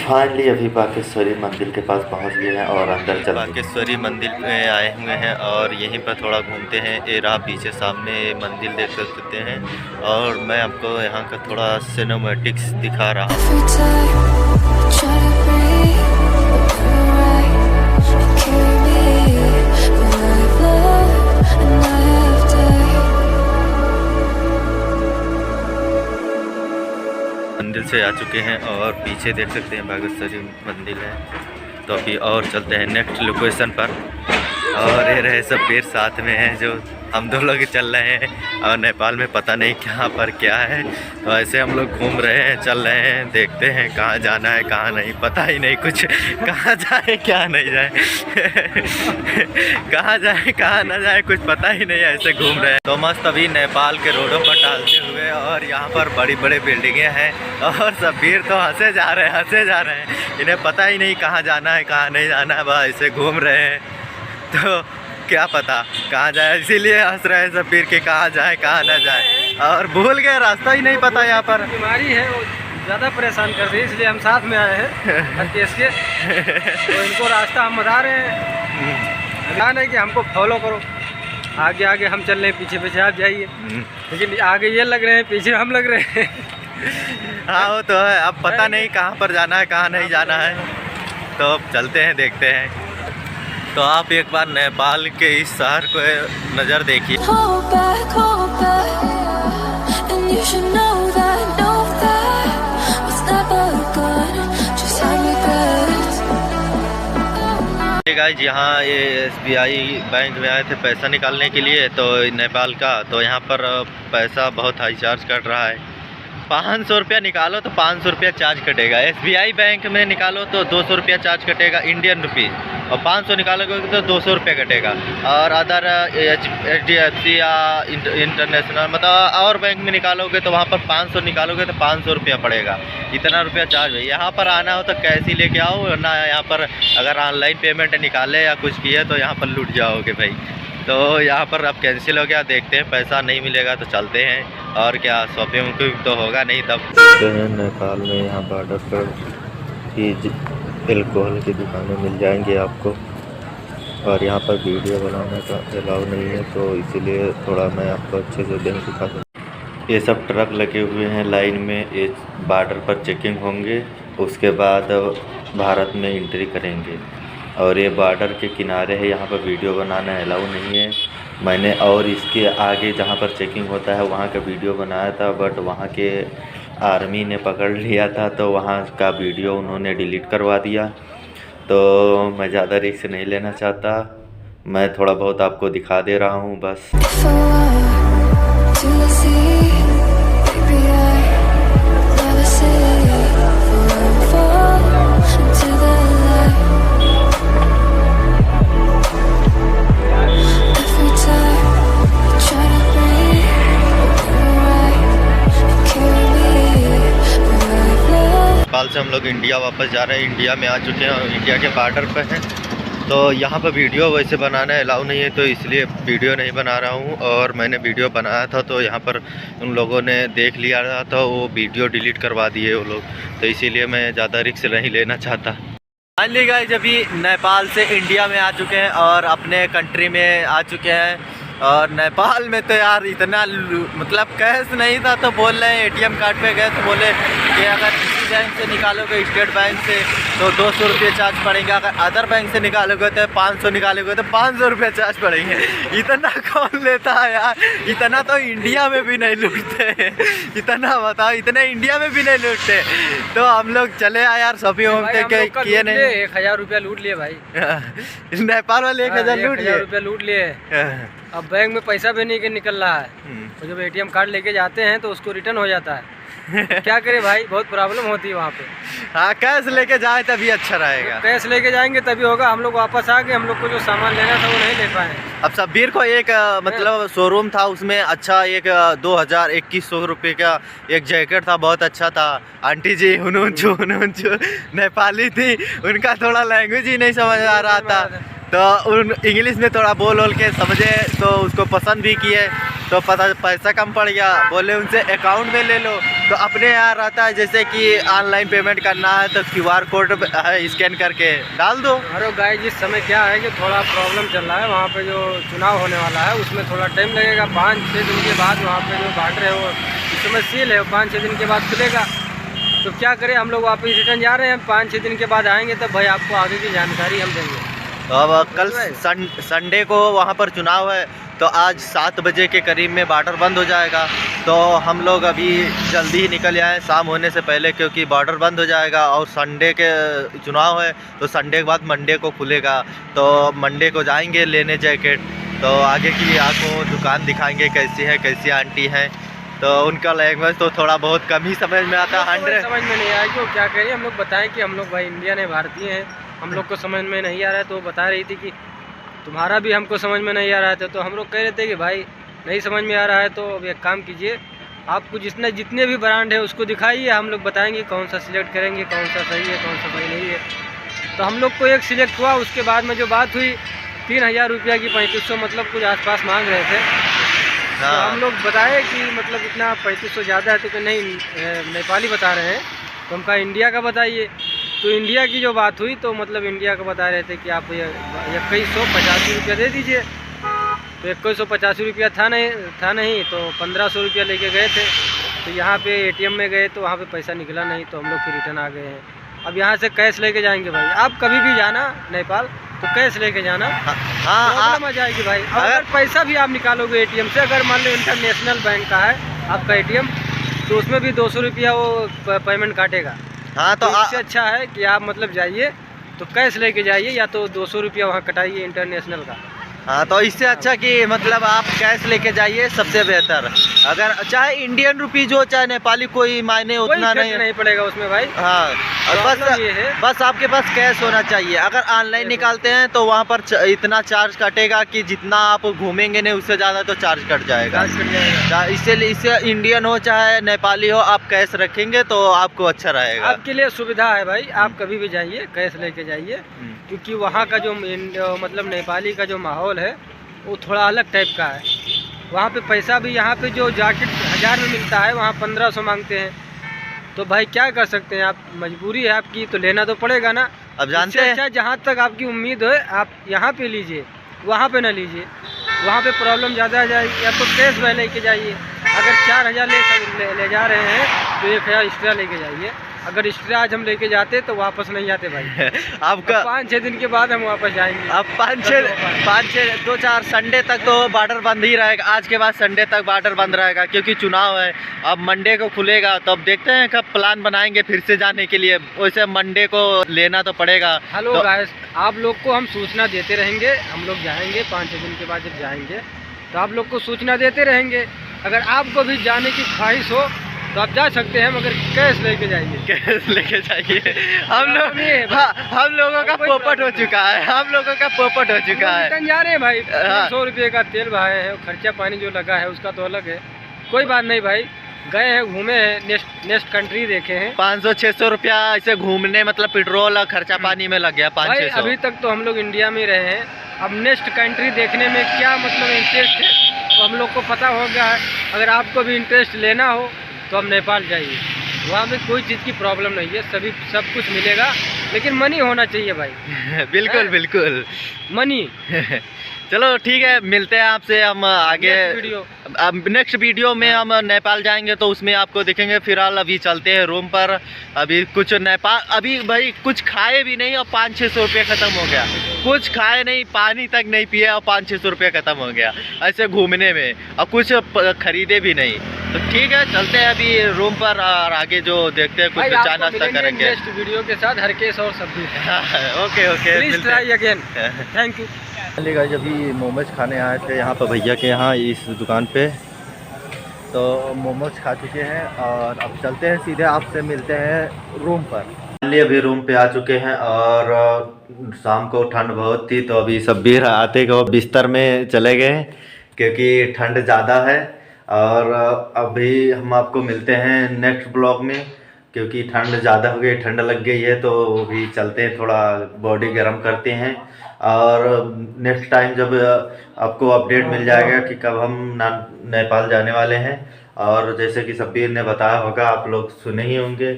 Finally अभी बागेश्वरी मंदिर के पास पहुंच गए हैं और अंदर चल बागेश्वरी मंदिर में आए हुए हैं और यहीं पर थोड़ा घूमते हैं। ये रहा पीछे सामने मंदिर देख सकते हैं और मैं आपको यहाँ का थोड़ा सिनेमैटिक्स दिखा रहा हूँ। मंदिर से आ चुके हैं और पीछे देख सकते हैं बागेश्वरी मंदिर है। तो अभी और चलते हैं नेक्स्ट लोकेशन पर। और ये रहे सब पेड़ साथ में हैं जो हम दो लोग चल रहे हैं और नेपाल में पता नहीं कहाँ पर क्या है। तो ऐसे हम लोग घूम रहे हैं, चल रहे हैं, देखते हैं कहाँ जाना है कहाँ नहीं, पता ही नहीं कुछ, कहाँ जाए क्या नहीं जाए कहाँ जाए कहाँ ना जाए कुछ पता ही नहीं, ऐसे घूम रहे हैं। तो मस्त अभी नेपाल के रोडों पर टहलते हुए और यहाँ पर बड़ी बड़ी बिल्डिंगें हैं और सब भीड़ तो हंसे जा रहे हैं, इन्हें पता ही नहीं कहाँ जाना है कहाँ नहीं जाना है, बस ऐसे घूम रहे हैं। तो क्या पता कहाँ जाए, इसीलिए हंस रहे हैं सब फिर के कहाँ जाए कहाँ ना जाए, और भूल गए रास्ता ही नहीं पता। यहाँ पर बीमारी है वो ज़्यादा परेशान कर रही है, इसलिए हम साथ में आए हैं केस के। तो इनको रास्ता हम बता रहे हैं, ध्यान है कि हमको फॉलो करो, आगे आगे हम चल रहे हैं, पीछे पीछे आप जाइए। लेकिन आगे ये लग रहे हैं, पीछे हम लग रहे हैं। हाँ वो तो है, अब पता नहीं कहाँ पर जाना है कहाँ नहीं जाना है, तो अब चलते हैं देखते हैं। तो आप एक बार नेपाल के इस शहर को नज़र देखिए। गाइस यहाँ ये SBI बैंक में आए थे पैसा निकालने के लिए, तो नेपाल का, तो यहाँ पर पैसा बहुत हाई चार्ज कट रहा है। 500 रुपया निकालो तो 500 रुपया चार्ज कटेगा, SBI बैंक में निकालो तो 200 रुपया चार्ज कटेगा इंडियन रुपीज़, और 500 निकालोगे तो 200 रुपया कटेगा। और अदर HDFC या इंटरनेशनल मतलब और बैंक में निकालोगे तो वहाँ पर 500 निकालोगे तो 500 रुपया पड़ेगा, इतना रुपया चार्ज है। यहाँ पर आना हो तो कैश ही लेके आओ ना, यहाँ पर अगर ऑनलाइन पेमेंट निकाले या कुछ किए तो यहाँ पर लूट जाओगे भाई। तो यहाँ पर अब कैंसिल हो गया, देखते हैं पैसा नहीं मिलेगा तो चलते हैं, और क्या शॉपिंग तो होगा नहीं तब। नेपाल में यहाँ बॉर्डर पर ही एल्कोहल की दुकानें मिल जाएंगी आपको, और यहाँ पर वीडियो बनाने का अलाउ नहीं है, तो इसीलिए थोड़ा मैं आपको अच्छे से नहीं दिखा सकता। ये सब ट्रक लगे हुए हैं लाइन में, ये बॉर्डर पर चेकिंग होंगे, उसके बाद भारत में एंट्री करेंगे। और ये बॉर्डर के किनारे है, यहाँ पर वीडियो बनाना अलाउ नहीं है। मैंने और इसके आगे जहाँ पर चेकिंग होता है वहाँ का वीडियो बनाया था, बट वहाँ के आर्मी ने पकड़ लिया था, तो वहाँ का वीडियो उन्होंने डिलीट करवा दिया। तो मैं ज़्यादा रिस्क नहीं लेना चाहता, मैं थोड़ा बहुत आपको दिखा दे रहा हूँ बस। नेपाल से हम लोग इंडिया वापस जा रहे हैं, इंडिया में आ चुके हैं और इंडिया के बॉर्डर पर हैं। तो यहाँ पर वीडियो वैसे बनाना अलाउ नहीं है, तो इसलिए वीडियो नहीं बना रहा हूँ। और मैंने वीडियो बनाया था तो यहाँ पर उन लोगों ने देख लिया था, तो वो वीडियो डिलीट करवा दिए वो लोग, तो इसीलिए मैं ज़्यादा रिस्क नहीं लेना चाहता। फाइनली गाइस अभी नेपाल से इंडिया में आ चुके हैं और अपने कंट्री में आ चुके हैं। और नेपाल में तो यार इतना मतलब कैश नहीं था, तो बोल रहे हैं ATM कार्ड पे गए तो बोले कि अगर किसी बैंक से निकालोगे, स्टेट बैंक से, तो 200 रुपये चार्ज पड़ेंगे, अगर अदर बैंक से निकालोगे तो 500 निकालोगे तो 500 रुपये चार्ज पड़ेंगे। इतना कौन लेता है यार, इतना तो इंडिया में भी नहीं लूटते, इतना बताओ, इतने इंडिया में भी नहीं लूटते। तो हम लोग चले आए यार, शॉपिंग होते किए नहीं। 1000 रुपया लूट लिए भाई नेपाल वाले 1000 लूट लिए, 1000 रुपया लूट लिए। अब बैंक में पैसा भी नहीं निकल रहा है, तो जब ATM कार्ड लेके जाते हैं तो उसको रिटर्न हो जाता है। क्या करे भाई, बहुत प्रॉब्लम होती है वहाँ पे। हाँ कैश लेके जाए तभी अच्छा रहेगा, कैश लेके जाएंगे तभी होगा। हम लोग वापस आ गए, हम लोग को जो सामान लेना था वो नहीं ले पाए। अब सब्बीर को एक मतलब शोरूम था, उसमें अच्छा एक 2100 रुपये का एक जैकेट था, बहुत अच्छा था। आंटी जी हुनूंचू नेपाली थी, उनका थोड़ा लैंग्वेज ही नहीं समझ आ रहा था, तो उन इंग्लिश में थोड़ा बोल के समझे तो उसको पसंद भी किए, तो पता पैसा कम पड़ गया। बोले उनसे अकाउंट में ले लो, तो अपने यहाँ रहता है जैसे कि ऑनलाइन पेमेंट करना है तो QR कोड है, स्कैन करके डाल दो। अरे गाइस जिस समय क्या है कि थोड़ा प्रॉब्लम चल रहा है, वहाँ पे जो चुनाव होने वाला है उसमें थोड़ा टाइम लगेगा। 5-6 दिन के बाद वहाँ पे जो बॉर्डर है वो इस समय सील है, 5-6 दिन के बाद खुलेगा। तो क्या करें, हम लोग वापस रिटर्न जा रहे हैं, 5-6 दिन के बाद आएंगे तब भाई आपको आगे की जानकारी हम देंगे। तो अब कल संडे को वहाँ पर चुनाव है, तो आज 7 बजे के करीब में बॉर्डर बंद हो जाएगा। तो हम लोग अभी जल्दी ही निकल आए शाम होने से पहले, क्योंकि बॉर्डर बंद हो जाएगा और संडे के चुनाव है, तो संडे के बाद मंडे को खुलेगा। तो मंडे को जाएंगे लेने जैकेट, तो आगे की आपको दुकान दिखाएंगे कैसी है, कैसी आंटी हैं। तो उनका लैंग्वेज तो थोड़ा बहुत कम ही समझ में आता है, 100 समझ में नहीं आया कि वो क्या कह रही है। हम लोग बताएं कि हम लोग भाई इंडियन है, भारतीय हैं, हम लोग को समझ में नहीं आ रहा है। तो वो बता रही थी कि तुम्हारा भी हमको समझ में नहीं आ रहा था। तो हम लोग कह रहे थे कि भाई नहीं समझ में आ रहा है तो अब एक काम कीजिए, आपको जितने भी ब्रांड है उसको दिखाइए, हम लोग बताएंगे कौन सा सिलेक्ट करेंगे, कौन सा सही है, कौन सा सही नहीं है। तो हम लोग को एक सिलेक्ट हुआ, उसके बाद में जो बात हुई 3000 रुपया की 3500 मतलब कुछ आसपास मांग रहे थे। तो हम लोग बताए कि मतलब इतना 3500 ज़्यादा है, तो कि नहीं नेपाली बता रहे हैं, तो हम कहा इंडिया का बताइए। तो इंडिया की जो बात हुई तो मतलब इंडिया का बता रहे थे कि आप 2185 रुपया दे दीजिए। तो 2185 रुपया था नहीं, तो 1500 रुपया लेके गए थे। तो यहाँ पे ATM में गए तो वहाँ पे पैसा निकला नहीं, तो हम लोग फिर रिटर्न आ गए हैं। अब यहाँ से कैश लेके जाएंगे भाई, आप कभी भी जाना नेपाल तो कैश लेके जाना। हाँ प्रॉब्लम आ जाएगी भाई। अगर पैसा भी आप निकालोगे ATM से, अगर मान लो इंटरनेशनल बैंक का है आपका ATM, तो उसमें भी 200 रुपया वो पेमेंट काटेगा। हाँ तो इससे अच्छा है कि आप मतलब जाइए तो कैश लेके जाइए, या तो 200 रुपया वहाँ कटाइए इंटरनेशनल का। हाँ तो इससे अच्छा कि मतलब आप कैश लेके जाइए, सबसे बेहतर। अगर चाहे इंडियन रुपीज हो चाहे नेपाली, कोई मायने उतना नहीं पड़ेगा उसमें भाई। हाँ और बस आपके पास कैश होना चाहिए। अगर ऑनलाइन निकालते हैं तो वहाँ पर इतना चार्ज कटेगा कि जितना आप घूमेंगे नहीं उससे ज़्यादा तो चार्ज कट जाएगा। इससे इंडियन हो चाहे नेपाली हो, आप कैश रखेंगे तो आपको अच्छा रहेगा। आपके लिए सुविधा है भाई, आप कभी भी जाइए कैश लेके जाइए, क्योंकि वहाँ का जो मतलब नेपाली का जो माहौल है वो थोड़ा अलग टाइप का है। वहाँ पे पैसा भी, यहाँ पे जो जैकेट 1000 में मिलता है वहाँ 1500 मांगते हैं। तो भाई क्या कर सकते हैं, आप मजबूरी है आपकी, तो लेना तो पड़ेगा ना। अब जानते हैं, अच्छा जहाँ तक आपकी उम्मीद है आप यहाँ पे लीजिए, वहाँ पे ना लीजिए, वहाँ पे प्रॉब्लम ज़्यादा आ जाएगी। या तो कैश में लेके जाइए, अगर 4000 ले जा रहे हैं तो 1000 एक्स्ट्रा लेके जाइए। अगर एक्स्ट्रा आज हम लेके जाते तो वापस नहीं आते भाई। आपका 5-6 दिन के बाद हम वापस जाएंगे। अब 5-6 2-4 संडे तक तो बॉर्डर बंद ही रहेगा। आज के बाद संडे तक बॉर्डर बंद रहेगा, क्योंकि चुनाव है। अब मंडे को खुलेगा, तो अब देखते हैं कब प्लान बनाएंगे फिर से जाने के लिए। वैसे मंडे को लेना तो पड़ेगा। हेलो गाइस, आप लोग को हम सूचना देते रहेंगे। हम लोग जाएंगे 5-6 दिन के बाद, जब जाएंगे तो आप लोग को सूचना देते रहेंगे। अगर आपको भी जाने की ख्वाहिश हो तो आप जा सकते हैं, मगर कैश लेके जाइए। कैश लेके जाइए। हम लोगों का पोपट हो चुका है, हम लोगों का पोपट हो चुका है। रिटर्न जा रहे हैं भाई, 100 रुपये का तेल भाए है, खर्चा पानी जो लगा है उसका तो अलग है। कोई बात नहीं भाई, गए हैं, घूमे हैं, नेक्स्ट कंट्री देखे हैं। 500-600 रुपया ऐसे घूमने मतलब पेट्रोल और खर्चा पानी में लग गया 500-600। अभी तक तो हम लोग इंडिया में रहे हैं, अब नेक्स्ट कंट्री देखने में क्या मतलब इंटरेस्ट है तो हम लोग को पता हो गया है। अगर आपको भी इंटरेस्ट लेना हो तो हम नेपाल जाइए, वहाँ पे कोई चीज़ की प्रॉब्लम नहीं है, सब कुछ मिलेगा, लेकिन मनी होना चाहिए भाई। बिल्कुल बिल्कुल मनी। चलो ठीक है, मिलते हैं आपसे हम आगे नेक्स्ट वीडियो में। हम नेपाल जाएंगे तो उसमें आपको दिखेंगे। फिलहाल अभी चलते हैं रूम पर। अभी कुछ नेपाल अभी भाई कुछ खाए भी नहीं और 500-600 रुपये ख़त्म हो गया। कुछ खाए नहीं, पानी तक नहीं पिए और 500-600 रुपये ख़त्म हो गया ऐसे घूमने में, और कुछ खरीदे भी नहीं। तो ठीक है, चलते हैं अभी रूम पर और आगे जो देखते हैं कुछ चाय नाश्ता करेंगे नेक्स्ट वीडियो के साथ, हर केस और सब्जी। Okay please try again, thank you. Guys अभी मोमोज खाने आए थे यहाँ पर भैया के यहाँ इस दुकान पे, तो मोमोज खा चुके हैं और अब चलते हैं सीधे आपसे मिलते हैं रूम पर। अभी रूम पे आ चुके हैं और शाम को ठंड बहुत थी, तो अभी सब भी आते को बिस्तर में चले गए क्योंकि ठंड ज़्यादा है। और अभी हम आपको मिलते हैं नेक्स्ट ब्लॉग में। क्योंकि ठंड ज़्यादा हो गई, ठंड लग गई है, तो भी चलते हैं, थोड़ा बॉडी गर्म करते हैं। और नेक्स्ट टाइम जब आपको अपडेट मिल जाएगा कि कब हम नेपाल जाने वाले हैं, और जैसे कि सब्बीर ने बताया होगा, आप लोग सुने ही होंगे।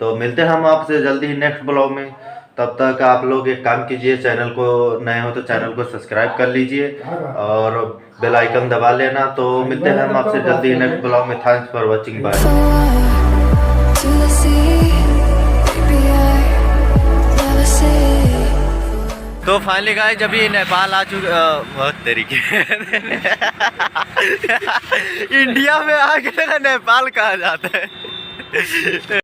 तो मिलते हैं हम आपसे जल्दी ही नेक्स्ट ब्लॉग में। तब तक आप लोग एक काम कीजिए, चैनल को नए हो तो चैनल को सब्सक्राइब कर लीजिए और बेल आइकन दबा लेना। तो मिलते हैं हम आपसे जल्दी ही नेक्स्ट ब्लॉग में। Thanks for watching, bye. तो फाइनली गाइस जब ये नेपाल आ चुका, बहुत तरीके इंडिया में आके नेपाल कहा जाता है।